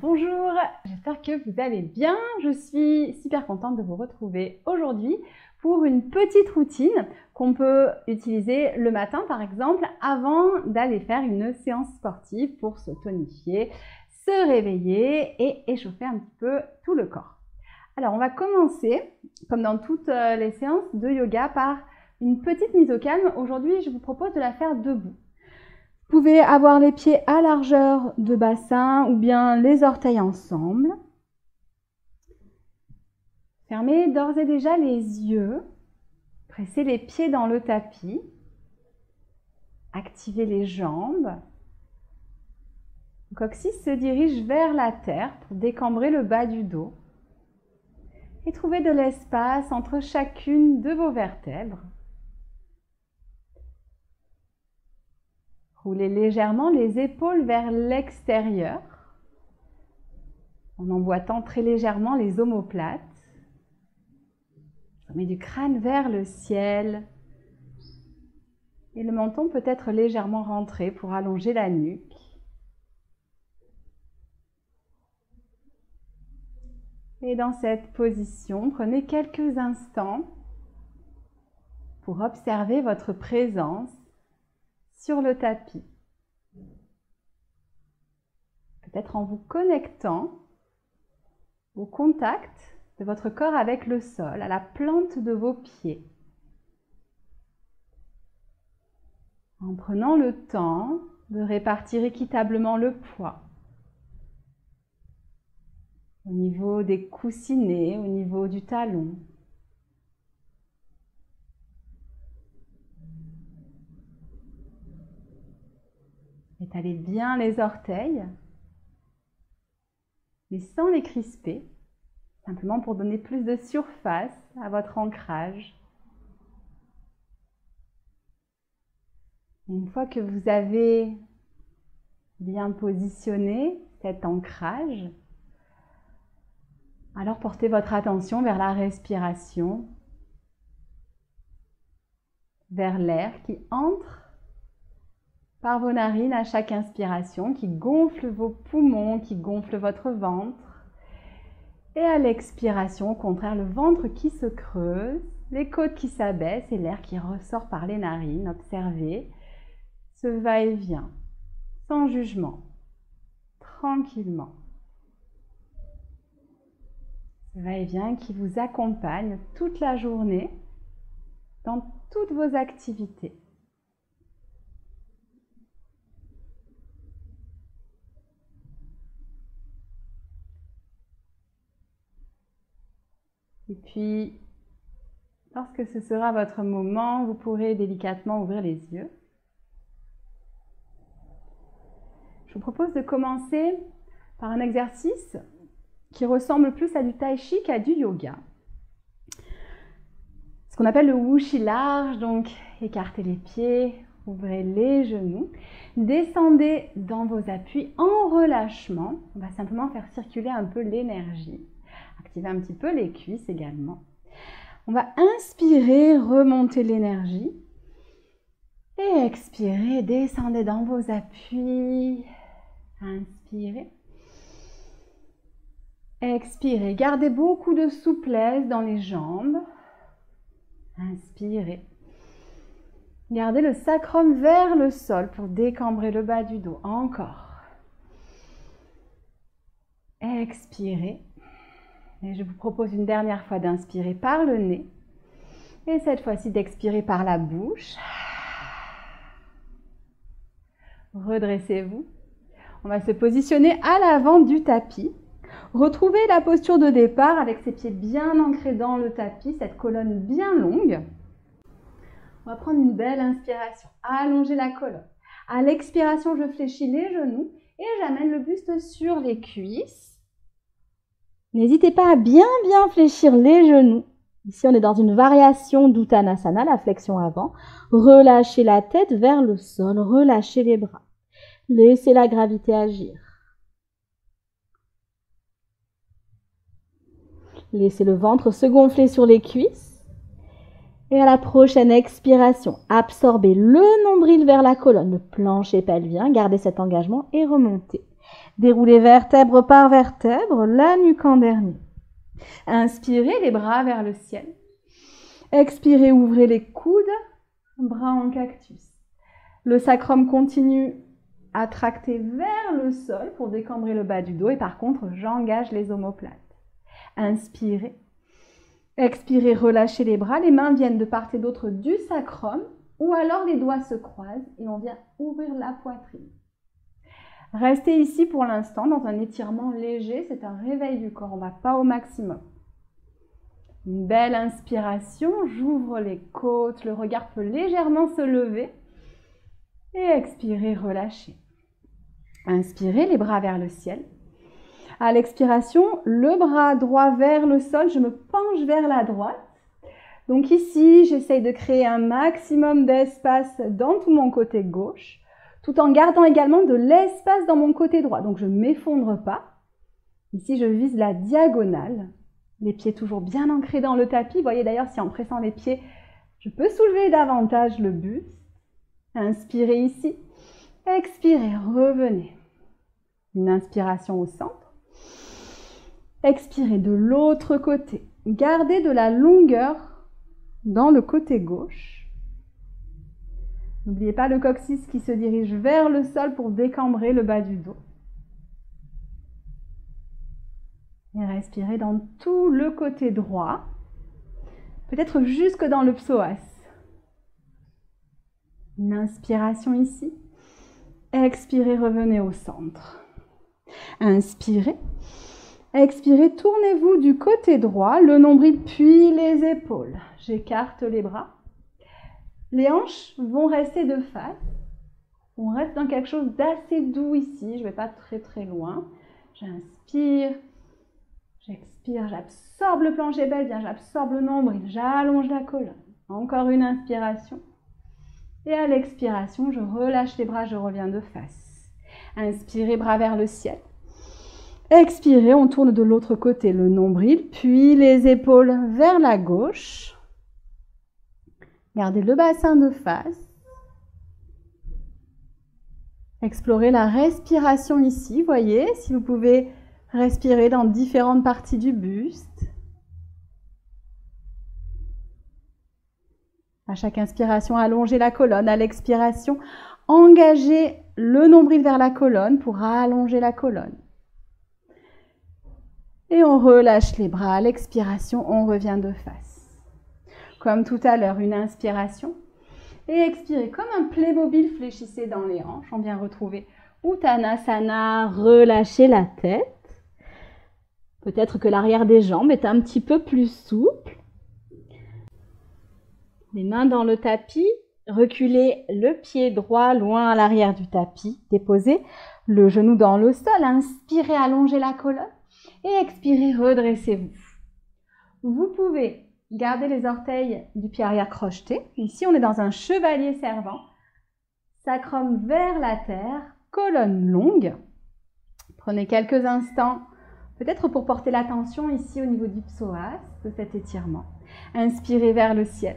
Bonjour, j'espère que vous allez bien. Je suis super contente de vous retrouver aujourd'hui pour une petite routine qu'on peut utiliser le matin par exemple avant d'aller faire une séance sportive pour se tonifier, se réveiller et échauffer un petit peu tout le corps. Alors on va commencer, comme dans toutes les séances de yoga, par une petite mise au calme. Aujourd'hui, je vous propose de la faire debout. Vous pouvez avoir les pieds à largeur de bassin ou bien les orteils ensemble. Fermez d'ores et déjà les yeux. Pressez les pieds dans le tapis. Activez les jambes. Le coccyx se dirige vers la terre pour décambrer le bas du dos. Et trouvez de l'espace entre chacune de vos vertèbres. Roulez légèrement les épaules vers l'extérieur en emboîtant très légèrement les omoplates. Sommet du crâne vers le ciel et le menton peut être légèrement rentré pour allonger la nuque. Et dans cette position, prenez quelques instants pour observer votre présence sur le tapis. Peut-être en vous connectant au contact de votre corps avec le sol, à la plante de vos pieds. En prenant le temps de répartir équitablement le poids au niveau des coussinets, au niveau du talon. Étalez bien les orteils, mais sans les crisper, simplement pour donner plus de surface à votre ancrage. Et une fois que vous avez bien positionné cet ancrage, alors portez votre attention vers la respiration, vers l'air qui entre par vos narines à chaque inspiration, qui gonfle vos poumons, qui gonfle votre ventre. Et à l'expiration, au contraire, le ventre qui se creuse, les côtes qui s'abaissent et l'air qui ressort par les narines. Observez ce va-et-vient, sans jugement, tranquillement. Ce va-et-vient qui vous accompagne toute la journée dans toutes vos activités. Et puis, lorsque ce sera votre moment, vous pourrez délicatement ouvrir les yeux. Je vous propose de commencer par un exercice qui ressemble plus à du tai chi qu'à du yoga. Ce qu'on appelle le wuxi large, donc écartez les pieds, ouvrez les genoux, descendez dans vos appuis en relâchement. On va simplement faire circuler un peu l'énergie. Activez un petit peu les cuisses également. On va inspirer, remonter l'énergie. Et expirer, descendez dans vos appuis. Inspirez. Expirez. Gardez beaucoup de souplesse dans les jambes. Inspirez. Gardez le sacrum vers le sol pour décambrer le bas du dos. Encore. Expirez. Et je vous propose une dernière fois d'inspirer par le nez. Et cette fois-ci d'expirer par la bouche. Redressez-vous. On va se positionner à l'avant du tapis. Retrouvez la posture de départ avec ses pieds bien ancrés dans le tapis, cette colonne bien longue. On va prendre une belle inspiration. Allongez la colonne. À l'expiration, je fléchis les genoux et j'amène le buste sur les cuisses. N'hésitez pas à bien fléchir les genoux. Ici, on est dans une variation d'Uttanasana, la flexion avant. Relâchez la tête vers le sol, relâchez les bras. Laissez la gravité agir. Laissez le ventre se gonfler sur les cuisses. Et à la prochaine expiration, absorbez le nombril vers la colonne, le plancher pelvien. Gardez cet engagement et remontez. Déroulez vertèbre par vertèbre, la nuque en dernier. Inspirez, les bras vers le ciel. Expirez, ouvrez les coudes, bras en cactus. Le sacrum continue à tracter vers le sol pour décambrer le bas du dos et par contre, j'engage les omoplates. Inspirez. Expirez, relâchez les bras. Les mains viennent de part et d'autre du sacrum ou alors les doigts se croisent et on vient ouvrir la poitrine. Restez ici pour l'instant dans un étirement léger. C'est un réveil du corps. On ne va pas au maximum. Une belle inspiration. J'ouvre les côtes. Le regard peut légèrement se lever. Et expirez, relâchez. Inspirez, les bras vers le ciel. À l'expiration, le bras droit vers le sol, je me penche vers la droite. Donc ici, j'essaye de créer un maximum d'espace dans tout mon côté gauche, tout en gardant également de l'espace dans mon côté droit. Donc je ne m'effondre pas. Ici, je vise la diagonale. Les pieds toujours bien ancrés dans le tapis. Vous voyez d'ailleurs, si en pressant les pieds, je peux soulever davantage le buste. Inspirez ici. Expirez, revenez. Une inspiration au centre. Expirez de l'autre côté. Gardez de la longueur dans le côté gauche. N'oubliez pas le coccyx qui se dirige vers le sol pour décambrer le bas du dos. Et respirez dans tout le côté droit. Peut-être jusque dans le psoas. Une inspiration ici. Expirez, revenez au centre. Inspirez. Expirez, tournez-vous du côté droit, le nombril puis les épaules. J'écarte les bras. Les hanches vont rester de face. On reste dans quelque chose d'assez doux ici. Je ne vais pas très loin. J'inspire. J'expire. J'absorbe le plancher pelvien. J'absorbe le nombril. J'allonge la colonne. Encore une inspiration. Et à l'expiration, je relâche les bras, je reviens de face. Inspirez, bras vers le ciel. Expirez, on tourne de l'autre côté, le nombril, puis les épaules vers la gauche. Gardez le bassin de face. Explorez la respiration ici, voyez, si vous pouvez respirer dans différentes parties du buste. À chaque inspiration, allongez la colonne. À l'expiration, engagez le nombril vers la colonne pour allonger la colonne. Et on relâche les bras. À l'expiration, on revient de face. Comme tout à l'heure, une inspiration. Et expirez comme un Playmobil, fléchissez dans les hanches. On vient retrouver Uttanasana, relâchez la tête. Peut-être que l'arrière des jambes est un petit peu plus souple. Les mains dans le tapis, reculez le pied droit loin à l'arrière du tapis, déposez le genou dans le sol, inspirez, allongez la colonne et expirez, redressez-vous. Vous pouvez garder les orteils du pied arrière crochetés. Ici, on est dans un chevalier servant, sacrum vers la terre, colonne longue. Prenez quelques instants, peut-être pour porter l'attention ici au niveau du psoas, de cet étirement. Inspirez vers le ciel.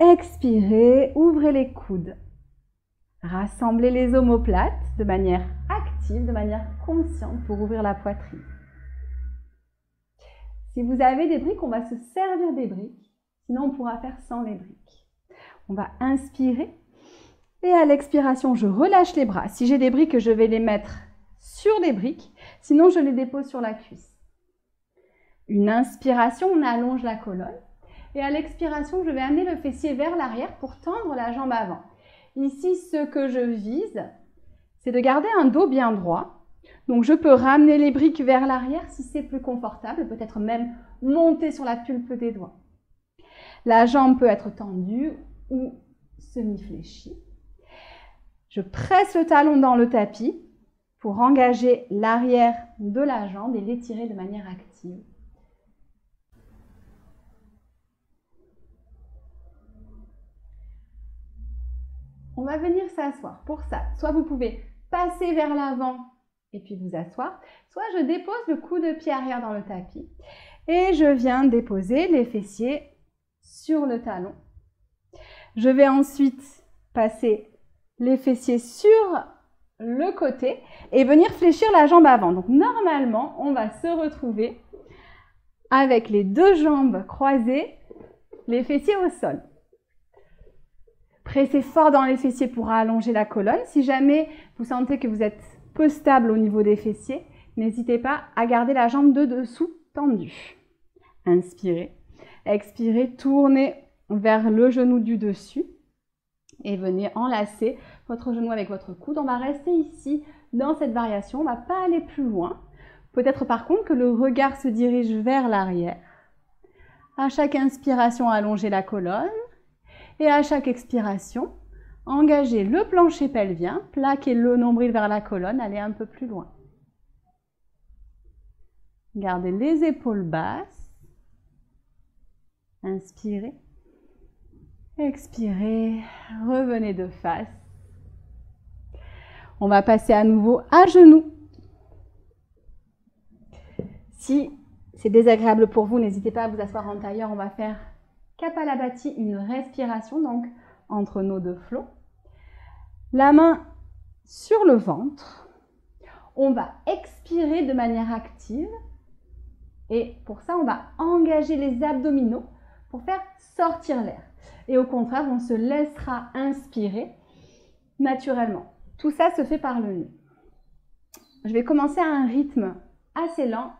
Expirez, ouvrez les coudes. Rassemblez les omoplates de manière active, de manière consciente pour ouvrir la poitrine. Si vous avez des briques, on va se servir des briques. Sinon, on pourra faire sans les briques. On va inspirer. Et à l'expiration, je relâche les bras. Si j'ai des briques, je vais les mettre sur les briques. Sinon, je les dépose sur la cuisse. Une inspiration, on allonge la colonne. Et à l'expiration, je vais amener le fessier vers l'arrière pour tendre la jambe avant. Ici, ce que je vise, c'est de garder un dos bien droit. Donc, je peux ramener les briques vers l'arrière si c'est plus confortable, peut-être même monter sur la pulpe des doigts. La jambe peut être tendue ou semi-fléchie. Je presse le talon dans le tapis pour engager l'arrière de la jambe et l'étirer de manière active. On va venir s'asseoir. Pour ça, soit vous pouvez passer vers l'avant et puis vous asseoir, soit je dépose le coup de pied arrière dans le tapis et je viens déposer les fessiers sur le talon. Je vais ensuite passer les fessiers sur le côté et venir fléchir la jambe avant. Donc normalement, on va se retrouver avec les deux jambes croisées, les fessiers au sol. Pressez fort dans les fessiers pour allonger la colonne. Si jamais vous sentez que vous êtes peu stable au niveau des fessiers, n'hésitez pas à garder la jambe de dessous tendue. Inspirez. Expirez, tournez vers le genou du dessus et venez enlacer votre genou avec votre coude. On va rester ici dans cette variation. On ne va pas aller plus loin. Peut-être par contre que le regard se dirige vers l'arrière. À chaque inspiration, allongez la colonne. Et à chaque expiration, engagez le plancher pelvien, plaquez le nombril vers la colonne, allez un peu plus loin. Gardez les épaules basses. Inspirez. Expirez. Revenez de face. On va passer à nouveau à genoux. Si c'est désagréable pour vous, n'hésitez pas à vous asseoir en tailleur. On va faire Kapalabhati, une respiration donc entre nos deux flots. La main sur le ventre. On va expirer de manière active. Et pour ça, on va engager les abdominaux pour faire sortir l'air. Et au contraire, on se laissera inspirer naturellement. Tout ça se fait par le nez. Je vais commencer à un rythme assez lent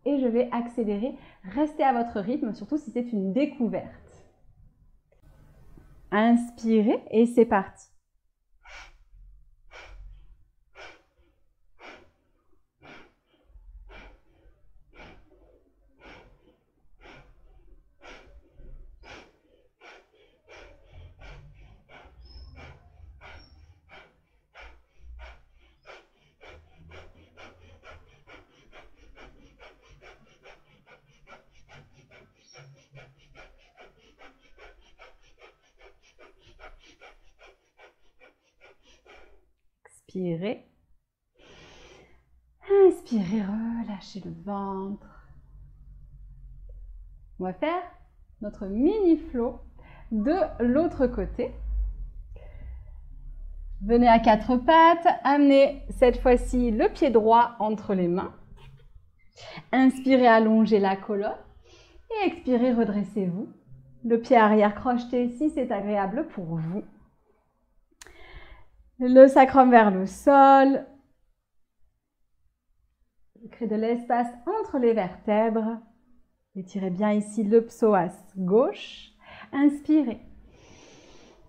et je vais accélérer. Restez à votre rythme, surtout si c'est une découverte. Inspirez et c'est parti. Inspirez. Inspirez, relâchez le ventre. On va faire notre mini flow de l'autre côté. Venez à quatre pattes, amenez cette fois-ci le pied droit entre les mains. Inspirez, allongez la colonne et expirez, redressez-vous. Le pied arrière crocheté si c'est agréable pour vous. Le sacrum vers le sol. Créez de l'espace entre les vertèbres. Étirez bien ici le psoas gauche. Inspirez.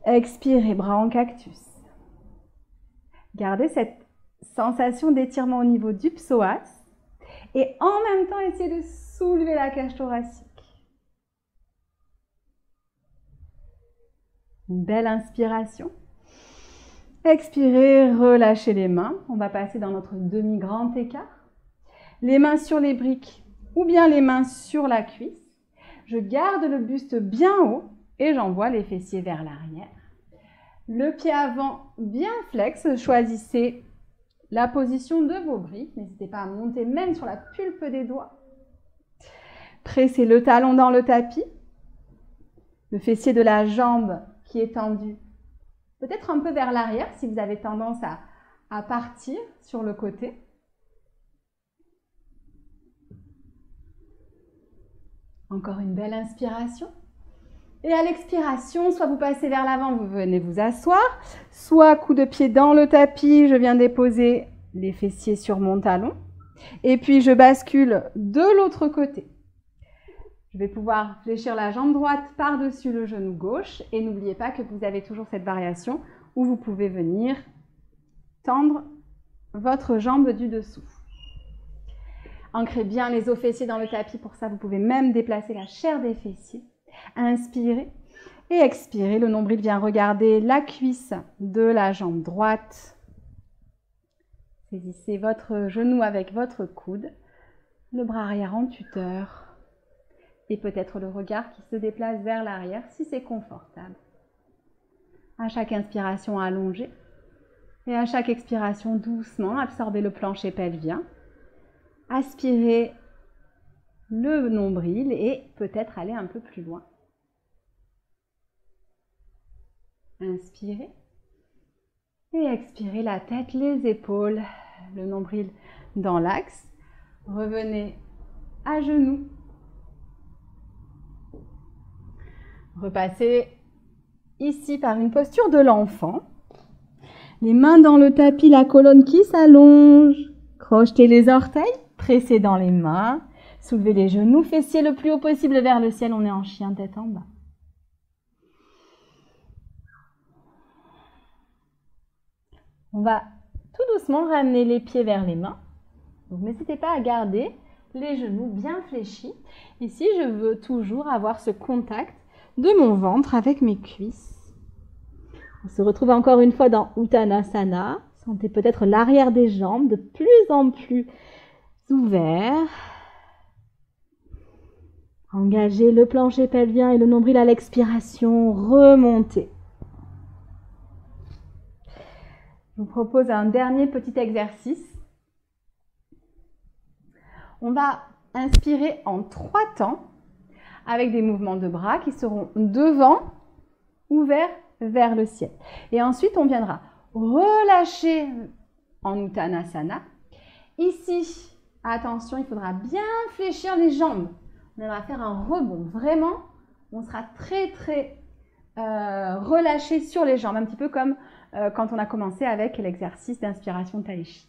Expirez, bras en cactus. Gardez cette sensation d'étirement au niveau du psoas. Et en même temps, essayez de soulever la cage thoracique. Une belle inspiration. Expirez, relâchez les mains. On va passer dans notre demi-grand écart. Les mains sur les briques ou bien les mains sur la cuisse. Je garde le buste bien haut et j'envoie les fessiers vers l'arrière. Le pied avant bien flex. Choisissez la position de vos briques. N'hésitez pas à monter même sur la pulpe des doigts. Pressez le talon dans le tapis. Le fessier de la jambe qui est tendu. Peut-être un peu vers l'arrière si vous avez tendance à partir sur le côté. Encore une belle inspiration. Et à l'expiration, soit vous passez vers l'avant, vous venez vous asseoir, soit coup de pied dans le tapis, je viens déposer les fessiers sur mon talon. Et puis je bascule de l'autre côté. Je vais pouvoir fléchir la jambe droite par-dessus le genou gauche. Et n'oubliez pas que vous avez toujours cette variation où vous pouvez venir tendre votre jambe du dessous. Ancrez bien les os fessiers dans le tapis. Pour ça, vous pouvez même déplacer la chair des fessiers. Inspirez et expirez. Le nombril vient regarder la cuisse de la jambe droite. Saisissez votre genou avec votre coude. Le bras arrière en tuteur. Et peut-être le regard qui se déplace vers l'arrière si c'est confortable. À chaque inspiration, allongez. Et à chaque expiration, doucement, absorbez le plancher pelvien. Aspirez le nombril et peut-être aller un peu plus loin. Inspirez. Et expirez la tête, les épaules, le nombril dans l'axe. Revenez à genoux. Repassez ici par une posture de l'enfant. Les mains dans le tapis, la colonne qui s'allonge. Crochetez les orteils, pressez dans les mains. Soulevez les genoux, fessiers le plus haut possible vers le ciel. On est en chien, tête en bas. On va tout doucement ramener les pieds vers les mains. Donc n'hésitez pas à garder les genoux bien fléchis. Ici, je veux toujours avoir ce contact de mon ventre avec mes cuisses. On se retrouve encore une fois dans Uttanasana. Sentez peut-être l'arrière des jambes de plus en plus ouvert. Engagez le plancher pelvien et le nombril à l'expiration. Remontez. Je vous propose un dernier petit exercice. On va inspirer en 3 temps avec des mouvements de bras qui seront devant, ouverts vers le ciel. Et ensuite, on viendra relâcher en Uttanasana. Ici, attention, il faudra bien fléchir les jambes. On va faire un rebond. Vraiment, on sera très relâché sur les jambes, un petit peu comme quand on a commencé avec l'exercice d'inspiration Tai Chi.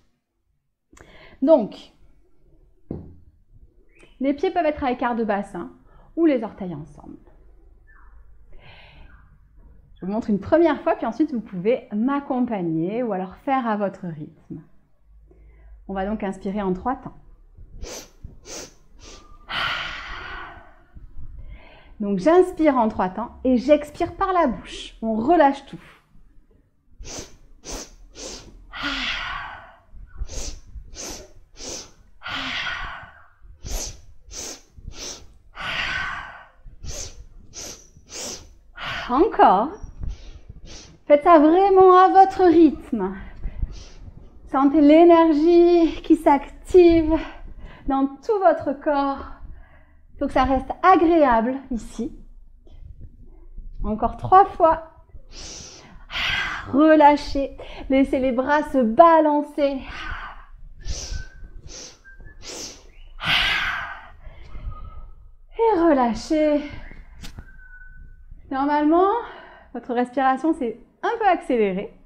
Donc, les pieds peuvent être à écart de bassin ou les orteils ensemble. Je vous montre une première fois, puis ensuite vous pouvez m'accompagner ou alors faire à votre rythme. On va donc inspirer en 3 temps. Donc j'inspire en 3 temps et j'expire par la bouche. On relâche tout. Encore. Faites ça vraiment à votre rythme. Sentez l'énergie qui s'active dans tout votre corps. Il faut que ça reste agréable ici. Encore 3 fois. Relâchez. Laissez les bras se balancer. Et relâchez. Normalement, votre respiration s'est un peu accélérée.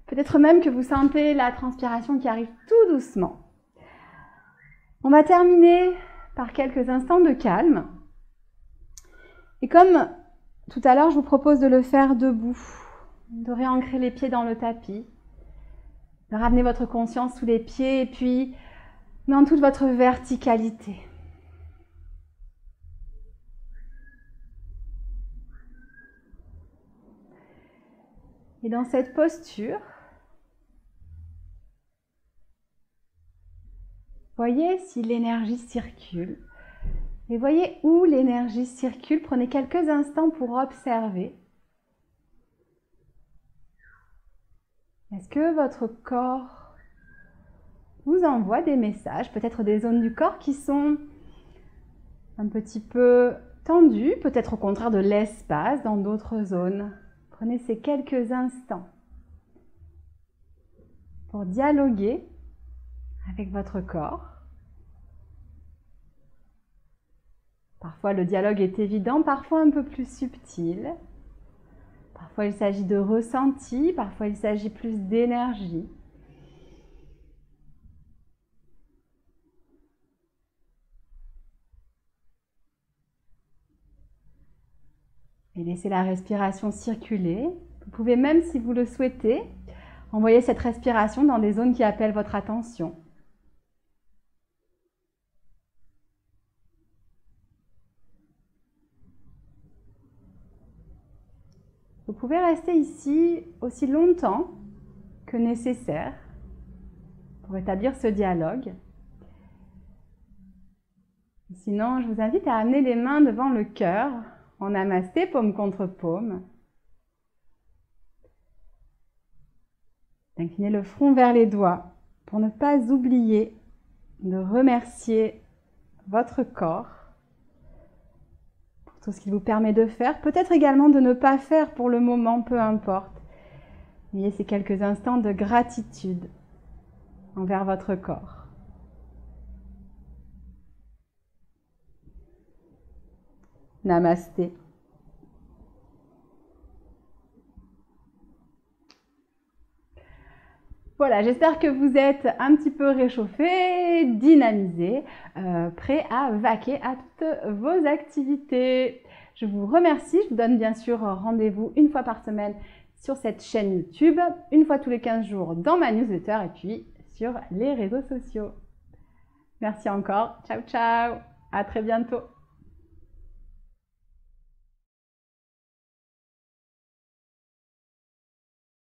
Peut-être même que vous sentez la transpiration qui arrive tout doucement. On va terminer par quelques instants de calme. Et comme tout à l'heure, je vous propose de le faire debout, de réancrer les pieds dans le tapis, de ramener votre conscience sous les pieds et puis dans toute votre verticalité. Et dans cette posture, voyez si l'énergie circule. Et voyez où l'énergie circule. Prenez quelques instants pour observer. Est-ce que votre corps vous envoie des messages, peut-être des zones du corps qui sont un petit peu tendues, peut-être au contraire de l'espace dans d'autres zones. Prenez ces quelques instants pour dialoguer avec votre corps. Parfois, le dialogue est évident, parfois un peu plus subtil. Parfois, il s'agit de ressenti, parfois, il s'agit plus d'énergie. Et laissez la respiration circuler. Vous pouvez même, si vous le souhaitez, envoyer cette respiration dans des zones qui appellent votre attention. Vous pouvez rester ici aussi longtemps que nécessaire pour établir ce dialogue. Sinon, je vous invite à amener les mains devant le cœur, en namasté, paume contre paume. Inclinez le front vers les doigts pour ne pas oublier de remercier votre corps pour tout ce qu'il vous permet de faire. Peut-être également de ne pas faire pour le moment, peu importe. Ayez ces quelques instants de gratitude envers votre corps. Namasté. Voilà, j'espère que vous êtes un petit peu réchauffé, dynamisé, prêt à vaquer à toutes vos activités. Je vous remercie, je vous donne bien sûr rendez-vous une fois par semaine sur cette chaîne YouTube, une fois tous les 15 jours dans ma newsletter et puis sur les réseaux sociaux. Merci encore, ciao ciao, à très bientôt.